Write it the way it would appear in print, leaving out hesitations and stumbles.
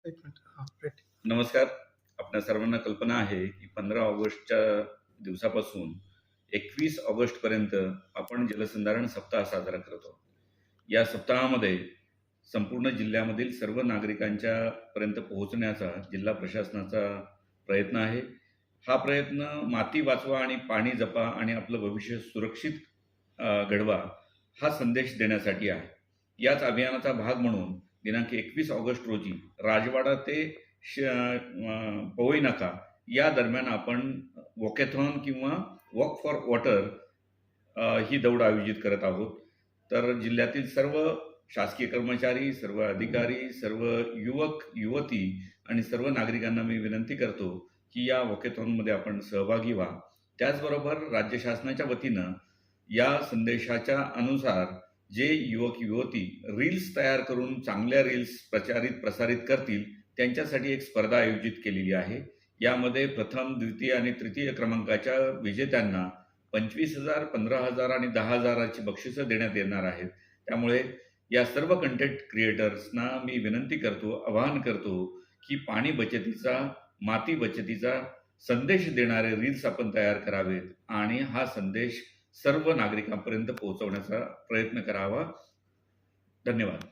एक मिनिट. हां, रेडी. नमस्कार. आपल्या सर्वांना कल्पना आहे की 15 ऑगस्टच्या दिवसापासून 21 ऑगस्टपर्यंत आपण जलसंधारण सप्ताह साजरा करतो. या सप्ताहामध्ये संपूर्ण जिल्ह्यामधील सर्व नागरिकांच्या पर्यंत पोहोचण्याचा जिल्हा प्रशासनाचा प्रयत्न आहे. हा प्रयत्न माती वाचवा आणि पाणी जपा आणि आपलं भविष्य सुरक्षित घडवा हा संदेश देण्यासाठी आहे. याच अभियानाचा भाग म्हणून दिनांक 21 ऑगस्ट रोजी राजवाडा ते पवई नाका या दरम्यान आपण वॉकेथॉन किंवा वॉक फॉर वॉटर ही दौड आयोजित करत आहोत. तर जिल्ह्यातील सर्व शासकीय कर्मचारी, सर्व अधिकारी, सर्व युवक युवती आणि सर्व नागरिकांना मी विनंती करतो की या वॉकेथॉनमध्ये आपण सहभागी व्हा. त्याचबरोबर राज्य शासनाच्या वतीनं या संदेशाच्या अनुसार जे युवक युवती रील्स तयार करून चांगल्या रील्स प्रसारित करतील त्यांच्यासाठी एक स्पर्धा आयोजित केलेली आहे. यामध्ये प्रथम, द्वितीय आणि तृतीय क्रमांकाच्या विजेत्यांना 25,000, 15,000 आणि 10,000ची बक्षिसं देण्यात येणार आहेत. त्यामुळे या सर्व कंटेंट क्रिएटर्सना मी विनंती करतो, आवाहन करतो की पाणी बचतीचा, माती बचतीचा संदेश देणारे रील्स आपण तयार करावेत आणि हा संदेश सर्व नागरिकांपर्यंत पोहोचवण्याचा प्रयत्न करावा. धन्यवाद.